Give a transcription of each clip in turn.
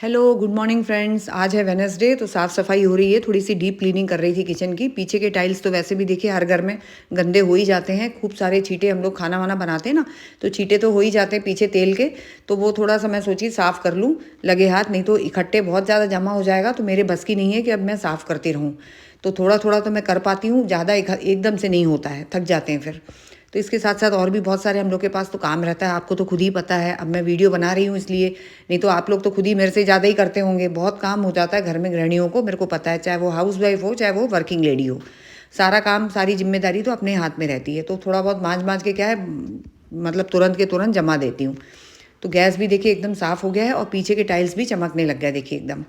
Hello good morning friends. आज है Wednesday, तो साफ़ सफाई हो रही है, थोड़ी सी डीप क्लीनिंग कर रही थी किचन की। पीछे के टाइल्स तो वैसे भी देखिए हर घर में गंदे हो ही जाते हैं, खूब सारे छींटे, हम लोग खाना वाना बनाते हैं ना, तो छींटे तो हो ही जाते हैं पीछे तेल के। तो वो थोड़ा सा मैं सोची साफ़ कर लूँ लगे हाथ, नहीं तो इकट्ठे बहुत ज़्यादा जमा हो जाएगा तो मेरे बस की नहीं है कि अब मैं साफ़ करती रहूँ। तो थोड़ा थोड़ा तो मैं कर पाती हूँ, ज़्यादा एकदम से नहीं होता है, थक जाते हैं फिर। तो इसके साथ साथ और भी बहुत सारे हम लोग के पास तो काम रहता है, आपको तो खुद ही पता है। अब मैं वीडियो बना रही हूँ इसलिए, नहीं तो आप लोग तो खुद ही मेरे से ज़्यादा ही करते होंगे। बहुत काम हो जाता है घर में गृहिणियों को, मेरे को पता है, चाहे वो हाउस वाइफ हो चाहे वो वर्किंग लेडी हो। सारा काम, सारी जिम्मेदारी तो अपने हाथ में रहती है। तो थोड़ा बहुत मांझ मांझ के क्या है, मतलब तुरंत के तुरंत जमा देती हूँ। तो गैस भी देखिए एकदम साफ़ हो गया है और पीछे के टाइल्स भी चमकने लग गया देखिए एकदम।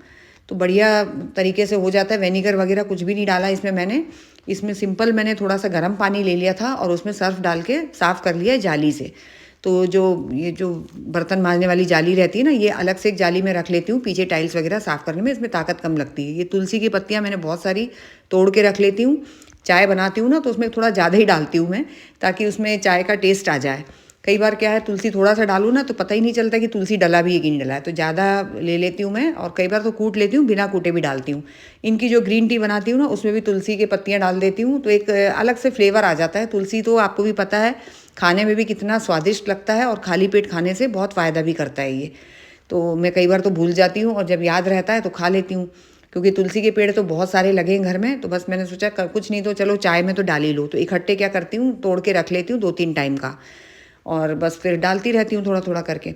तो बढ़िया तरीके से हो जाता है। वेनिगर वगैरह कुछ भी नहीं डाला इसमें मैंने। इसमें सिंपल मैंने थोड़ा सा गर्म पानी ले लिया था और उसमें सर्फ डाल के साफ़ कर लिया जाली से। तो ये जो बर्तन मांजने वाली जाली रहती है ना, ये अलग से एक जाली में रख लेती हूँ पीछे टाइल्स वगैरह साफ़ करने में, इसमें ताकत कम लगती है। ये तुलसी की पत्तियाँ मैंने बहुत सारी तोड़ के रख लेती हूँ। चाय बनाती हूँ ना तो उसमें थोड़ा ज़्यादा ही डालती हूँ मैं, ताकि उसमें चाय का टेस्ट आ जाए। कई बार क्या है, तुलसी थोड़ा सा डालूँ ना तो पता ही नहीं चलता कि तुलसी डला भी है कि नहीं डला है, तो ज़्यादा ले लेती हूँ मैं। और कई बार तो कूट लेती हूँ, बिना कूटे भी डालती हूँ। इनकी जो ग्रीन टी बनाती हूँ ना, उसमें भी तुलसी की पत्तियाँ डाल देती हूँ, तो एक अलग से फ्लेवर आ जाता है। तुलसी तो आपको भी पता है खाने में भी कितना स्वादिष्ट लगता है, और खाली पेट खाने से बहुत फ़ायदा भी करता है ये। तो मैं कई बार तो भूल जाती हूँ और जब याद रहता है तो खा लेती हूँ। क्योंकि तुलसी के पेड़ तो बहुत सारे लगे हैं घर में, तो बस मैंने सोचा कुछ नहीं तो चलो चाय में तो डाल ही लो। तो इकट्ठे क्या करती हूँ, तोड़ के रख लेती हूँ 2-3 टाइम का, और बस फिर डालती रहती हूँ थोड़ा थोड़ा करके।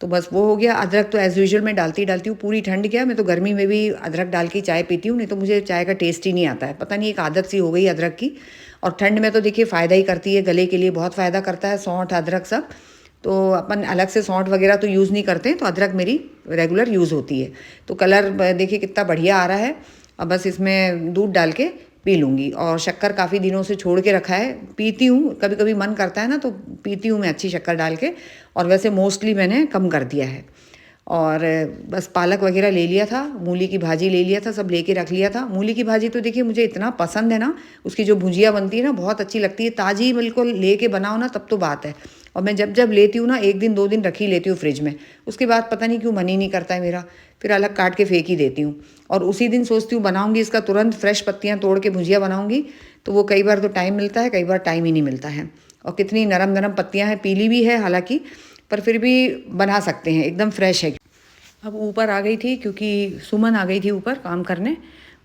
तो बस वो हो गया। अदरक तो एज़ यूजुअल मैं डालती हूँ। पूरी ठंड क्या, मैं तो गर्मी में भी अदरक डाल के चाय पीती हूँ, नहीं तो मुझे चाय का टेस्ट ही नहीं आता है। पता नहीं, एक आदत सी हो गई अदरक की। और ठंड में तो देखिए फ़ायदा ही करती है, गले के लिए बहुत फ़ायदा करता है सौंठ अदरक सब। तो अपन अलग से सौंठ वगैरह तो यूज़ नहीं करते हैं, तो अदरक मेरी रेगुलर यूज़ होती है। तो कलर देखिए कितना बढ़िया आ रहा है। अब बस इसमें दूध डाल के पी लूँगी। और शक्कर काफ़ी दिनों से छोड़ के रखा है, पीती हूँ कभी कभी मन करता है ना तो पीती हूँ मैं अच्छी शक्कर डाल के। और वैसे मोस्टली मैंने कम कर दिया है। और बस पालक वगैरह ले लिया था, मूली की भाजी ले लिया था, सब लेके रख लिया था। मूली की भाजी तो देखिए मुझे इतना पसंद है ना, उसकी जो भुजिया बनती है ना बहुत अच्छी लगती है। ताज़ी बिल्कुल लेके बनाओ ना तब तो बात है। और मैं जब जब लेती हूँ ना, 1 दिन 2 दिन रखी लेती हूँ फ्रिज में। उसके बाद पता नहीं क्यों मन ही नहीं करता है मेरा, फिर अलग काट के फेंक ही देती हूँ। और उसी दिन सोचती हूँ बनाऊँगी इसका तुरंत फ्रेश पत्तियाँ तोड़ के भुजिया बनाऊँगी। तो वो कई बार तो टाइम मिलता है, कई बार टाइम ही नहीं मिलता है। और कितनी नरम नरम पत्तियाँ हैं, पीली भी है हालांकि, पर फिर भी बना सकते हैं, एकदम फ्रेश है। अब ऊपर आ गई थी क्योंकि सुमन आ गई थी ऊपर काम करने।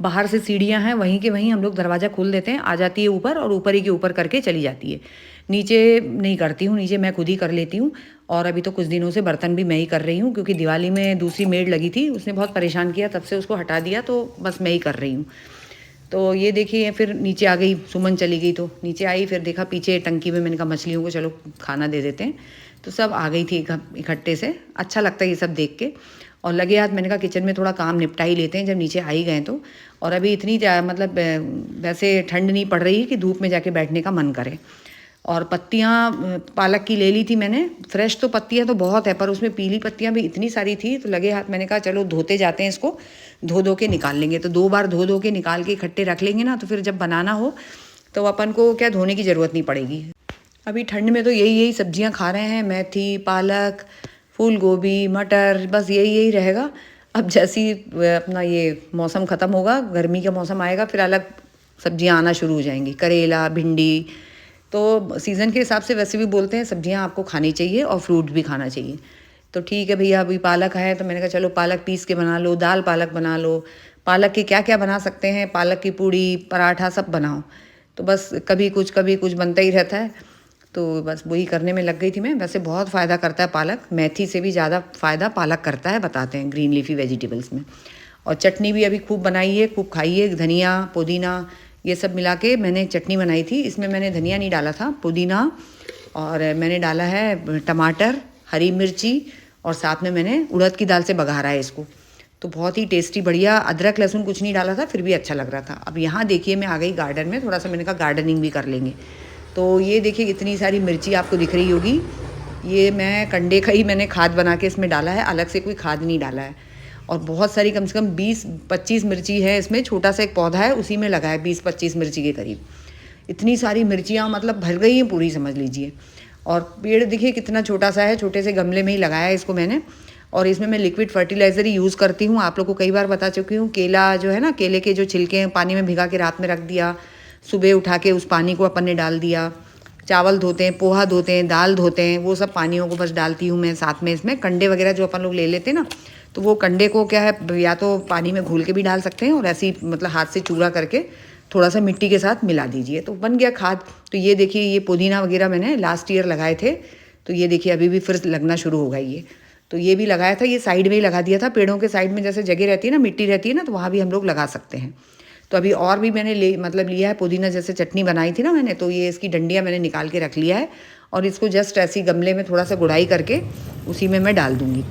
बाहर से सीढ़ियाँ हैं, वहीं के वहीं हम लोग दरवाज़ा खोल देते हैं, आ जाती है ऊपर और ऊपर ही के ऊपर करके चली जाती है। नीचे नहीं करती हूँ, नीचे मैं खुद ही कर लेती हूँ। और अभी तो कुछ दिनों से बर्तन भी मैं ही कर रही हूँ, क्योंकि दिवाली में दूसरी मेड लगी थी, उसने बहुत परेशान किया, तब से उसको हटा दिया, तो बस मैं ही कर रही हूँ। तो ये देखिए फिर नीचे आ गई, सुमन चली गई तो नीचे आई, फिर देखा पीछे टंकी में, मैंने कहा मछलियों को चलो खाना दे देते हैं। तो सब आ गई थी इकट्ठे से। अच्छा लगता है ये सब देख के। और लगे हाथ मैंने कहा किचन में थोड़ा काम निपटा ही लेते हैं जब नीचे आ ही गए तो। और अभी इतनी मतलब वैसे ठंड नहीं पड़ रही कि धूप में जाके बैठने का मन करे। और पत्तियाँ पालक की ले ली थी मैंने। फ्रेश तो पत्तियाँ तो बहुत है, पर उसमें पीली पत्तियाँ भी इतनी सारी थी, तो लगे हाथ मैंने कहा चलो धोते जाते हैं इसको, धो धो के निकाल लेंगे। तो 2 बार धो धो के निकाल के इकट्ठे रख लेंगे ना, तो फिर जब बनाना हो तो अपन को क्या धोने की ज़रूरत नहीं पड़ेगी। अभी ठंड में तो यही यही सब्जियां खा रहे हैं, मेथी, पालक, फूल गोभी, मटर, बस यही यही रहेगा। अब जैसी अपना ये मौसम ख़त्म होगा, गर्मी का मौसम आएगा, फिर अलग सब्जियां आना शुरू हो जाएंगी, करेला, भिंडी। तो सीज़न के हिसाब से वैसे भी बोलते हैं सब्जियां आपको खानी चाहिए और फ्रूट भी खाना चाहिए। तो ठीक है भैया, अभी पालक है तो मैंने कहा चलो पालक पीस के बना लो, दाल पालक बना लो। पालक के क्या क्या बना सकते हैं, पालक की पूड़ी, पराठा, सब बनाओ। तो बस कभी कुछ बनता ही रहता है। तो बस वही करने में लग गई थी मैं। वैसे बहुत फ़ायदा करता है पालक, मेथी से भी ज़्यादा फ़ायदा पालक करता है बताते हैं ग्रीन लीफी वेजिटेबल्स में। और चटनी भी अभी खूब बनाई है, खूब खाई है। धनिया, पुदीना, ये सब मिला के मैंने चटनी बनाई थी। इसमें मैंने धनिया नहीं डाला था, पुदीना, और मैंने डाला है टमाटर, हरी मिर्ची, और साथ में मैंने उड़द की दाल से बघारा है इसको। तो बहुत ही टेस्टी बढ़िया। अदरक लहसुन कुछ नहीं डाला था, फिर भी अच्छा लग रहा था। अब यहाँ देखिए मैं आ गई गार्डन में, थोड़ा सा मैंने कहा गार्डनिंग भी कर लेंगे। तो ये देखिए इतनी सारी मिर्ची आपको दिख रही होगी, ये मैं कंडे का ही मैंने खाद बना के इसमें डाला है, अलग से कोई खाद नहीं डाला है। और बहुत सारी, कम से कम 20-25 मिर्ची है इसमें। छोटा सा एक पौधा है, उसी में लगा है 20-25 मिर्ची के करीब। इतनी सारी मिर्चियाँ मतलब भर गई हैं पूरी, समझ लीजिए। और पेड़ देखिए कितना छोटा सा है, छोटे से गमले में ही लगाया है इसको मैंने। और इसमें मैं लिक्विड फर्टिलाइज़र ही यूज़ करती हूँ। आप लोग को कई बार बता चुकी हूँ, केला जो है ना, केले के जो छिलके हैं पानी में भिगा के रात में रख दिया, सुबह उठा के उस पानी को अपन ने डाल दिया। चावल धोते हैं, पोहा धोते हैं, दाल धोते हैं, वो सब पानियों को बस डालती हूँ मैं साथ में। इसमें कंडे वगैरह जो अपन लोग ले लेते हैं ना, तो वो कंडे को क्या है, या तो पानी में घोल के भी डाल सकते हैं और ऐसे ही मतलब हाथ से चूरा करके थोड़ा सा मिट्टी के साथ मिला दीजिए, तो बन गया खाद। तो ये देखिए, ये पुदीना वगैरह मैंने लास्ट ईयर लगाए थे, तो ये देखिए अभी भी फिर लगना शुरू हो गई ये। तो ये भी लगाया था, ये साइड में ही लगा दिया था, पेड़ों के साइड में जैसे जगह रहती है ना, मिट्टी रहती है ना, तो वहाँ भी हम लोग लगा सकते हैं। तो अभी और भी मैंने लिया है पुदीना, जैसे चटनी बनाई थी ना मैंने, तो ये इसकी डंडियाँ मैंने निकाल के रख लिया है और इसको जस्ट ऐसी गमले में थोड़ा सा गुड़ाई करके उसी में मैं डाल दूँगी।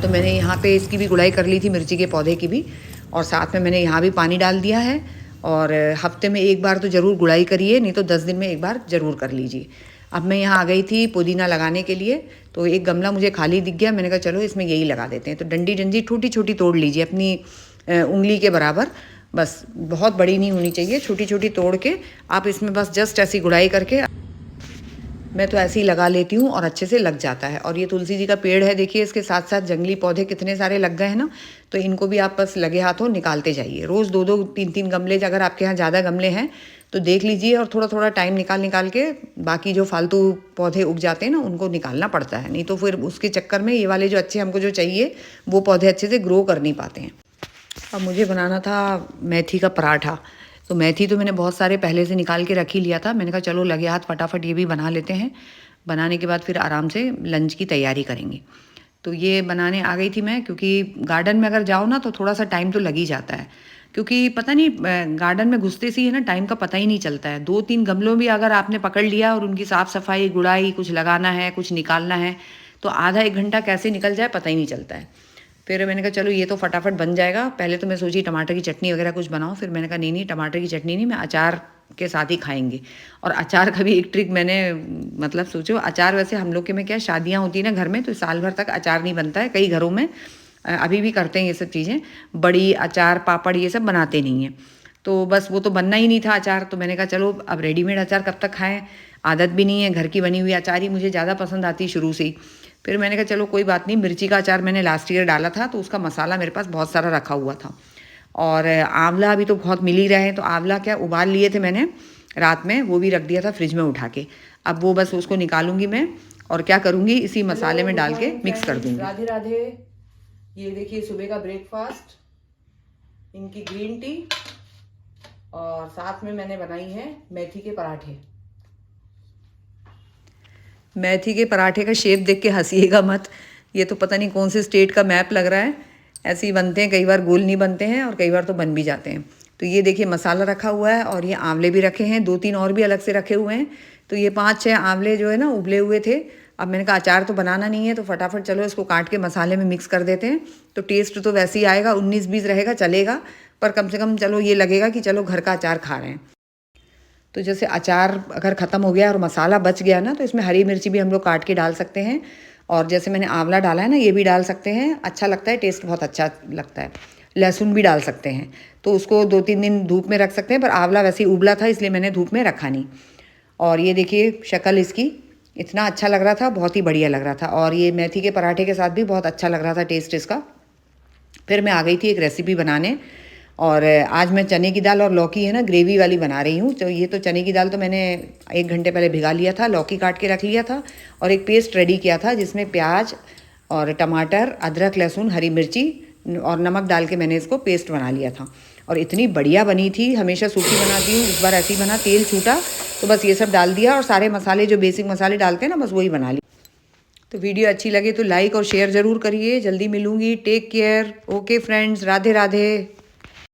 तो मैंने यहाँ पे इसकी भी गुड़ाई कर ली थी, मिर्ची के पौधे की भी, और साथ में मैंने यहाँ भी पानी डाल दिया है। और हफ्ते में एक बार तो ज़रूर गुड़ाई करिए, नहीं तो 10 दिन में एक बार ज़रूर कर लीजिए। अब मैं यहाँ आ गई थी पुदीना लगाने के लिए, तो एक गमला मुझे खाली दिख गया, मैंने कहा चलो इसमें यही लगा देते हैं। तो डंडी छोटी छोटी तोड़ लीजिए, अपनी उंगली के बराबर, बस बहुत बड़ी नहीं होनी चाहिए, छोटी छोटी तोड़ के आप इसमें बस जस्ट ऐसी गुड़ाई करके, मैं तो ऐसे ही लगा लेती हूँ और अच्छे से लग जाता है। और ये तुलसी जी का पेड़ है, देखिए इसके साथ साथ जंगली पौधे कितने सारे लग गए हैं ना, तो इनको भी आप बस लगे हाथों निकालते जाइए। रोज़ 2-2 3-3 गमले, अगर आपके यहाँ ज़्यादा गमले हैं तो देख लीजिए, और थोड़ा थोड़ा टाइम निकाल के बाकी जो फालतू पौधे उग जाते हैं ना, उनको निकालना पड़ता है, नहीं तो फिर उसके चक्कर में ये वाले जो अच्छे हमको जो चाहिए वो पौधे अच्छे से ग्रो कर नहीं पाते हैं। अब मुझे बनाना था मेथी का पराठा, तो मेथी तो मैंने बहुत सारे पहले से निकाल के रख ही लिया था। मैंने कहा चलो लगे हाथ फटाफट ये भी बना लेते हैं, बनाने के बाद फिर आराम से लंच की तैयारी करेंगे। तो ये बनाने आ गई थी मैं, क्योंकि गार्डन में अगर जाओ ना तो थोड़ा सा टाइम तो लग ही जाता है, क्योंकि पता नहीं गार्डन में घुसते से ही है ना, टाइम का पता ही नहीं चलता है। 2-3 गमलों भी अगर आपने पकड़ लिया और उनकी साफ़ सफाई, गुड़ाई, कुछ लगाना है, कुछ निकालना है, तो आधा 1 घंटा कैसे निकल जाए पता ही नहीं चलता है। फिर मैंने कहा चलो ये तो फटाफट बन जाएगा। पहले तो मैं सोची टमाटर की चटनी वगैरह कुछ बनाऊँ, फिर मैंने कहा नहीं टमाटर की चटनी नहीं, मैं अचार के साथ ही खाएंगे। और अचार का भी एक ट्रिक मैंने मतलब सोचो, अचार वैसे हम लोग के में क्या शादियाँ होती है ना घर में, तो साल भर तक अचार नहीं बनता है, कई घरों में अभी भी करते हैं ये सब चीज़ें, बड़ी, अचार, पापड़, ये सब बनाते नहीं हैं। तो बस वो तो बनना ही नहीं था अचार, तो मैंने कहा चलो अब रेडीमेड अचार कब तक खाएँ, आदत भी नहीं है, घर की बनी हुई अचार ही मुझे ज़्यादा पसंद आती है शुरू से ही। फिर मैंने कहा चलो कोई बात नहीं, मिर्ची का अचार मैंने लास्ट ईयर डाला था, तो उसका मसाला मेरे पास बहुत सारा रखा हुआ था। और आंवला अभी तो बहुत मिल ही रहे हैं, तो आंवला क्या उबाल लिए थे मैंने रात में, वो भी रख दिया था फ्रिज में उठा के। अब वो बस उसको निकालूंगी मैं, और क्या करूँगी, इसी मसाले में डाल के मिक्स कर दूँगी। राधे राधे। ये देखिए सुबह का ब्रेकफास्ट, इनकी ग्रीन टी, और साथ में मैंने बनाई है मेथी के पराठे। मेथी के पराठे का शेप देख के हंसीएगा मत, ये तो पता नहीं कौन से स्टेट का मैप लग रहा है। ऐसे ही बनते हैं, कई बार गोल नहीं बनते हैं और कई बार तो बन भी जाते हैं। तो ये देखिए मसाला रखा हुआ है, और ये आंवले भी रखे हैं, 2-3 और भी अलग से रखे हुए हैं। तो ये 5-6 आंवले जो है ना उबले हुए थे। अब मैंने कहा अचार तो बनाना नहीं है, तो फटाफट चलो इसको काट के मसाले में मिक्स कर देते हैं। तो टेस्ट तो वैसे ही आएगा, 19-20 रहेगा चलेगा, पर कम से कम चलो ये लगेगा कि चलो घर का अचार खा रहे हैं। तो जैसे अचार अगर ख़त्म हो गया और मसाला बच गया ना, तो इसमें हरी मिर्ची भी हम लोग काट के डाल सकते हैं, और जैसे मैंने आंवला डाला है ना, ये भी डाल सकते हैं, अच्छा लगता है, टेस्ट बहुत अच्छा लगता है। लहसुन भी डाल सकते हैं, तो उसको 2-3 दिन धूप में रख सकते हैं, पर आंवला वैसे ही उबला था इसलिए मैंने धूप में रखा नहीं। और ये देखिए शक्ल इसकी, इतना अच्छा लग रहा था, बहुत ही बढ़िया लग रहा था, और ये मेथी के पराठे के साथ भी बहुत अच्छा लग रहा था टेस्ट इसका। फिर मैं आ गई थी एक रेसिपी बनाने, और आज मैं चने की दाल और लौकी है ना ग्रेवी वाली बना रही हूँ। तो ये तो चने की दाल तो मैंने 1 घंटे पहले भिगा लिया था, लौकी काट के रख लिया था, और एक पेस्ट रेडी किया था जिसमें प्याज और टमाटर, अदरक, लहसुन, हरी मिर्ची और नमक डाल के मैंने इसको पेस्ट बना लिया था, और इतनी बढ़िया बनी थी। हमेशा सूखी बनाती हूँ, इस बार ऐसी बना, तेल छूटा तो बस ये सब डाल दिया, और सारे मसाले जो बेसिक मसाले डालते हैं ना, बस वही बना ली। तो वीडियो अच्छी लगे तो लाइक और शेयर ज़रूर करिए। जल्दी मिलूँगी, take care, okay friends, Radhe Radhe.